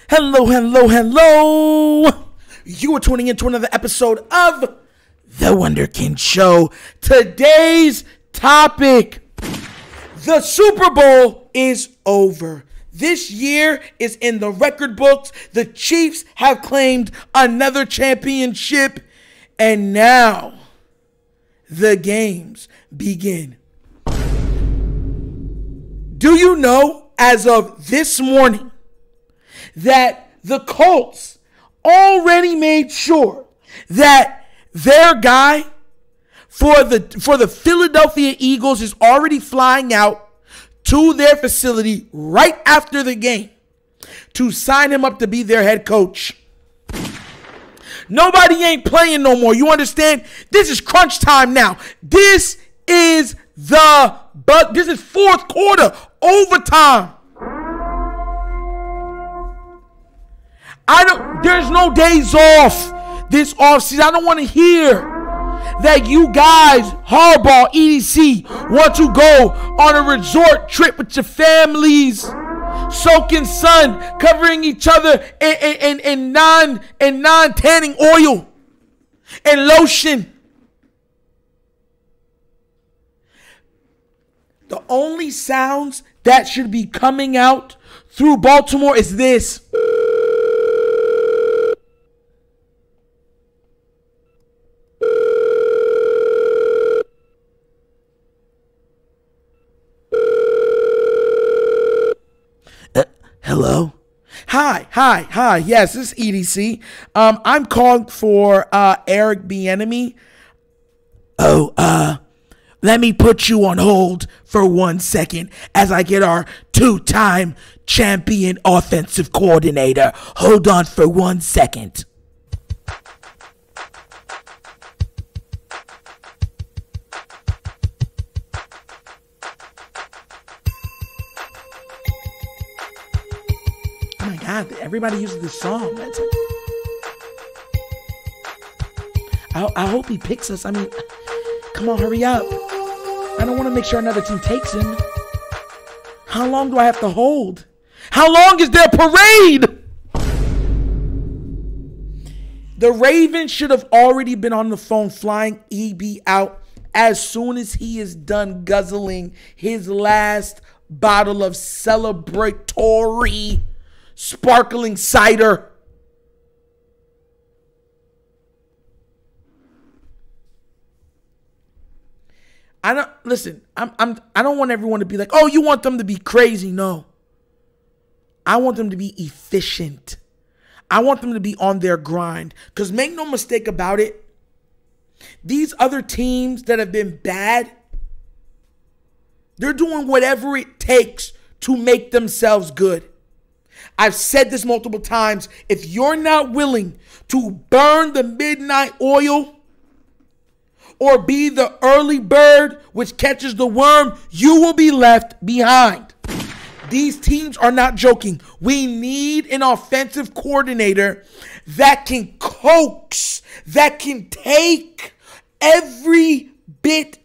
Hello, hello, hello. You are tuning into another episode of The Wunderkind Show. Today's topic, the Super Bowl is over. This year is in the record books. The Chiefs have claimed another championship. And now, the games begin. Do you know, as of this morning, that the Colts already made sure that their guy for the Philadelphia Eagles is already flying out to their facility right after the game to sign him up to be their head coach? Nobody ain't playing no more. You understand? This is crunch time now. This is fourth quarter, overtime. There's no days off this offseason. I don't want to hear that you guys, Harbaugh, EDC, want to go on a resort trip with your families, soaking sun, covering each other in non-tanning oil and lotion. The only sounds that should be coming out through Baltimore is this. Hello? Hi. Yes, this is EDC. I'm calling for Bieniemy. Let me put you on hold for 1 second as I get our two-time champion offensive coordinator. Hold on for 1 second. Oh my God, everybody uses this song. I hope he picks us. I mean, come on, hurry up. I don't want to make sure another team takes him. How long do I have to hold? How long is their parade? The Ravens should have already been on the phone flying EB out as soon as he is done guzzling his last bottle of celebratory sparkling cider. I don't want everyone to be like, oh, you want them to be crazy. No. I want them to be efficient. I want them to be on their grind. Because make no mistake about it, these other teams that have been bad, they're doing whatever it takes to make themselves good. I've said this multiple times. If you're not willing to burn the midnight oil or be the early bird which catches the worm, you will be left behind. These teams are not joking. We need an offensive coordinator that can coax, that can take every bit,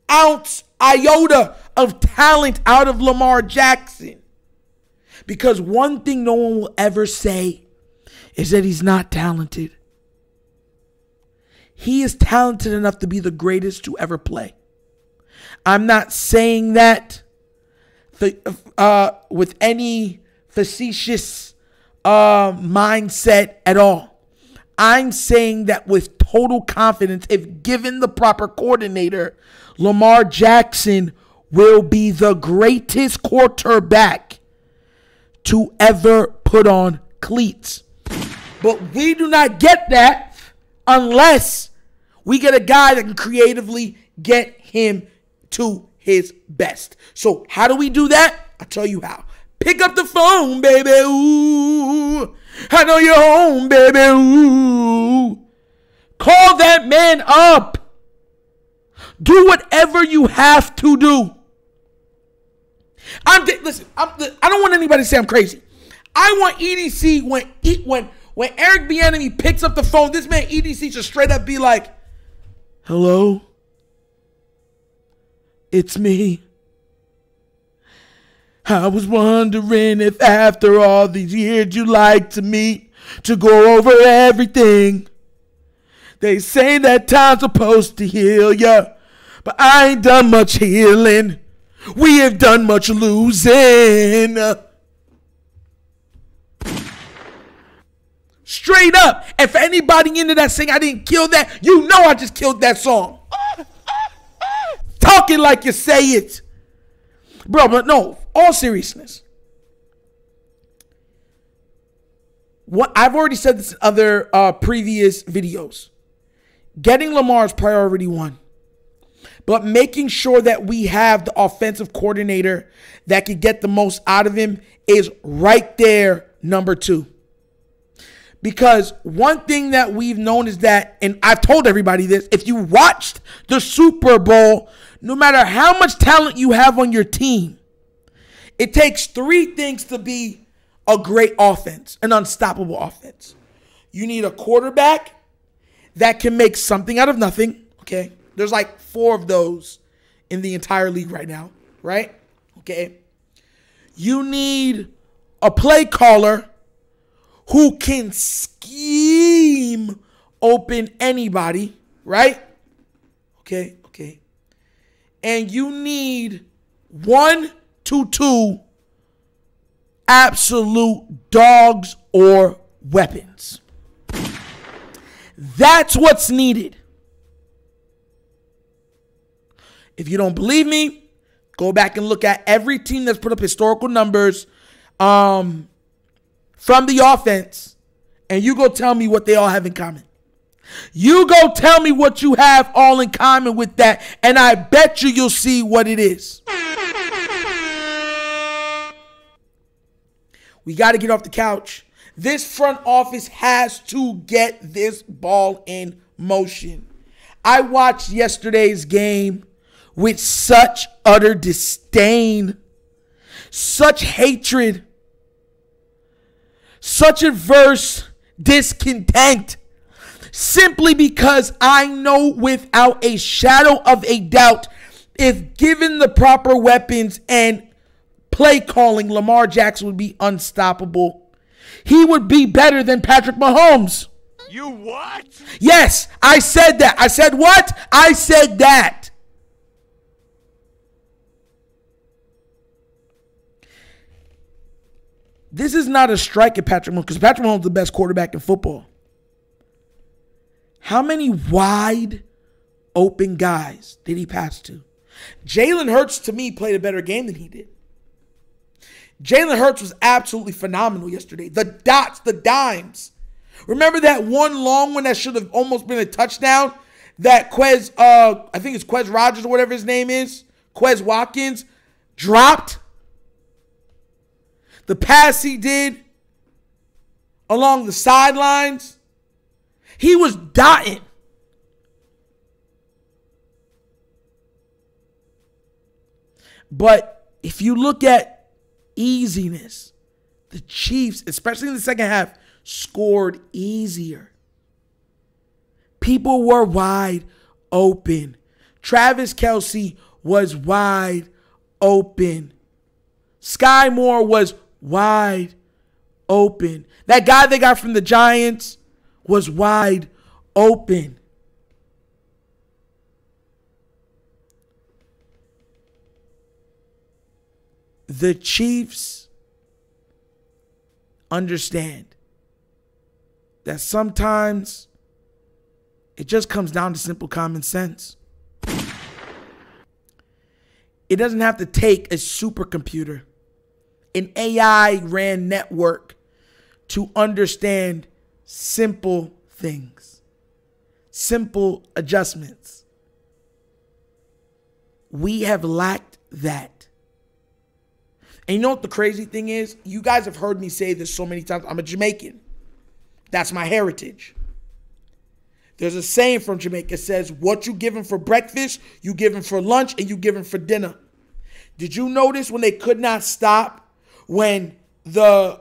ounce, iota of talent out of Lamar Jackson. Because one thing no one will ever say is that he's not talented. He is talented enough to be the greatest to ever play. I'm not saying that with any facetious mindset at all. I'm saying that with total confidence, if given the proper coordinator, Lamar Jackson will be the greatest quarterback to ever put on cleats. But we do not get that unless we get a guy that can creatively get him to his best. So how do we do that? I'll tell you how. Pick up the phone, baby. Ooh, I know you're home, baby. Ooh. Call that man up. Do whatever you have to do. Listen, I don't want anybody to say I'm crazy. I want EDC when Eric Bieniemy picks up the phone, this man EDC should straight up be like, hello? It's me. I was wondering if after all these years you'd like to meet to go over everything. They say that time's supposed to heal ya, but I ain't done much healing. We have done much losing. Straight up. And for anybody into that saying I didn't kill that, you know I just killed that song. Talking like you say it. Bro, but no, all seriousness. What I've already said this in other previous videos. Getting Lamar is priority one. But making sure that we have the offensive coordinator that can get the most out of him is right there, number two. Because one thing that we've known is that, and I've told everybody this, if you watched the Super Bowl, no matter how much talent you have on your team, it takes three things to be a great offense, an unstoppable offense. You need a quarterback that can make something out of nothing, okay? There's like 4 of those in the entire league right now, right? Okay. You need a play caller who can scheme open anybody, right? Okay. And you need 1 to 2 absolute dogs or weapons. That's what's needed. If you don't believe me, go back and look at every team that's put up historical numbers from the offense, and you go tell me what they all have in common. You go tell me what you have all in common with that, and I bet you'll see what it is. We got to get off the couch. This front office has to get this ball in motion. I watched yesterday's game with such utter disdain, such hatred, such adverse discontent, simply because I know without a shadow of a doubt, if given the proper weapons and play calling, Lamar Jackson would be unstoppable. He would be better than Patrick Mahomes. You what? Yes, I said that. I said what? I said that. This is not a strike at Patrick Mahomes, because Patrick Mahomes is the best quarterback in football. How many wide open guys did he pass to? Jalen Hurts, to me, played a better game than he did. Jalen Hurts was absolutely phenomenal yesterday. The dots, the dimes. Remember that one long one that should have almost been a touchdown? That I think it's Quez Rogers or whatever his name is, Quez Watkins, dropped. The pass he did along the sidelines, he was dotting. But if you look at easiness, the Chiefs, especially in the second half, scored easier. People were wide open. Travis Kelce was wide open. Sky Moore was wide open. That guy they got from the Giants was wide open. The Chiefs understand that sometimes it just comes down to simple common sense. It doesn't have to take a supercomputer, an AI ran network, to understand simple things, simple adjustments. We have lacked that. And you know what the crazy thing is? You guys have heard me say this so many times. I'm a Jamaican. That's my heritage. There's a saying from Jamaica. It says, what you give him for breakfast, you give him for lunch, and you give him for dinner. Did you notice when they could not stop when the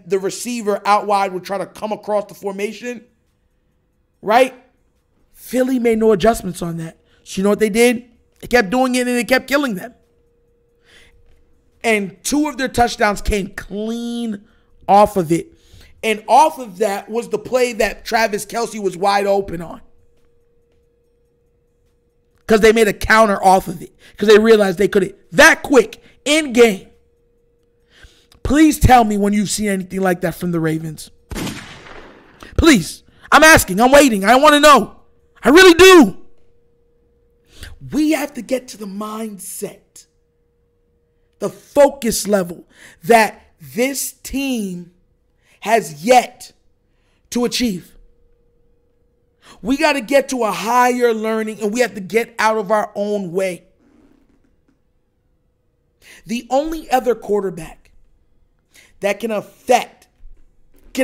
receiver out wide would try to come across the formation? Right? Philly made no adjustments on that. So you know what they did? They kept doing it and they kept killing them. And 2 of their touchdowns came clean off of it. And off of that was the play that Travis Kelce was wide open on. Because they made a counter off of it. Because they realized they could that quick, in game. Please tell me when you've seen anything like that from the Ravens. Please. I'm asking. I'm waiting. I want to know. I really do. We have to get to the mindset, the focus level that this team has yet to achieve. We got to get to a higher learning, and we have to get out of our own way. The only other quarterback that can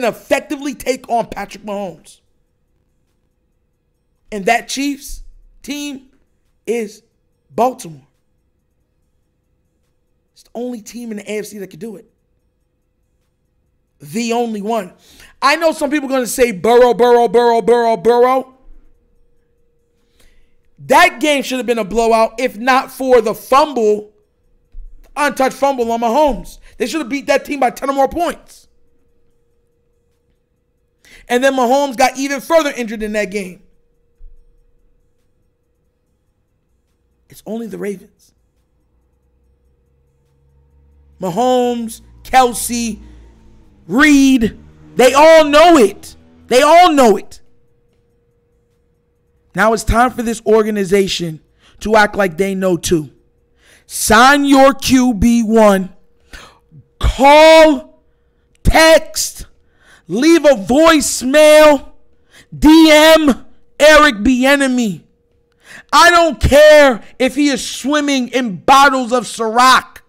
effectively take on Patrick Mahomes and that Chiefs team is Baltimore. It's the only team in the AFC that could do it. The only one. I know some people are going to say Burrow. That game should have been a blowout if not for the fumble, untouched fumble on Mahomes. They should have beat that team by 10 or more points. And then Mahomes got even further injured in that game. It's only the Ravens. Mahomes, Kelce, Reed, they all know it. They all know it. Now it's time for this organization to act like they know too. Sign your QB1. Call, text, leave a voicemail, DM Eric Bieniemy. I don't care if he is swimming in bottles of Ciroc.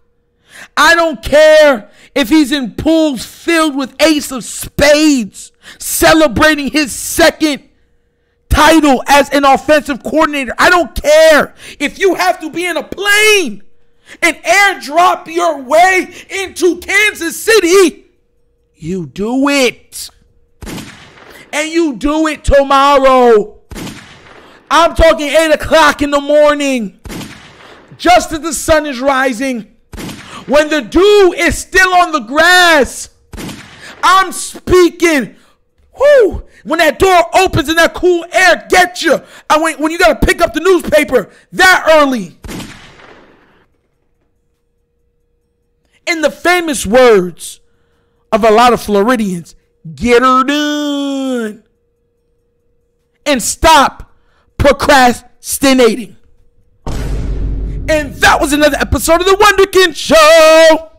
I don't care if he's in pools filled with ace of spades, celebrating his second title as an offensive coordinator. I don't care if you have to be in a plane and airdrop your way into Kansas City. You do it. And you do it tomorrow. I'm talking 8 o'clock in the morning, just as the sun is rising, when the dew is still on the grass. I'm speaking. Whoo, when that door opens and that cool air gets you. When you got to pick up the newspaper that early. In the famous words of a lot of Floridians, get her done. And stop procrastinating. And that was another episode of The Wunderkind Show.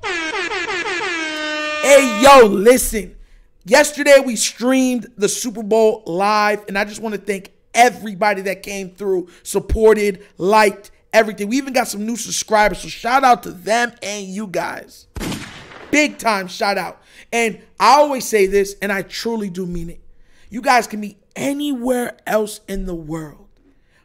Hey, yo, listen. Yesterday, we streamed the Super Bowl live, and I just want to thank everybody that came through, supported, liked, everything. We even got some new subscribers, so shout out to them and you guys. Big time shout out. And I always say this, and I truly do mean it. You guys can be anywhere else in the world,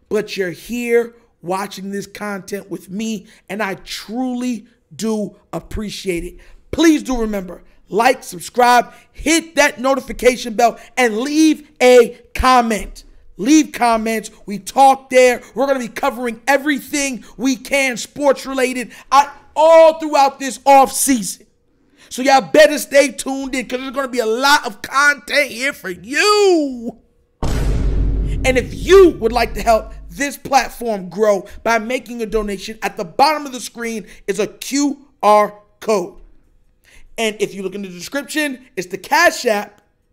but you're here watching this content with me, and I truly do appreciate it. Please do remember, like, subscribe, hit that notification bell, and leave a comment. Leave comments. We talk there. We're going to be covering everything we can sports related all throughout this off season. So y'all better stay tuned in, because there's going to be a lot of content here for you. And if you would like to help this platform grow by making a donation, at the bottom of the screen is a QR code. And if you look in the description, it's the CashApp,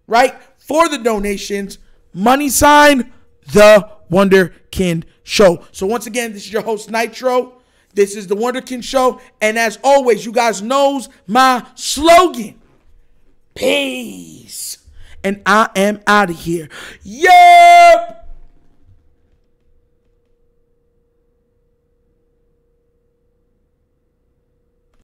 right, for the donations. Money sign, The Wunderkind Show. So once again, this is your host, Nitro. This is The Wunderkind Show. And as always, you guys knows my slogan. Peace. And I am out of here. Yep.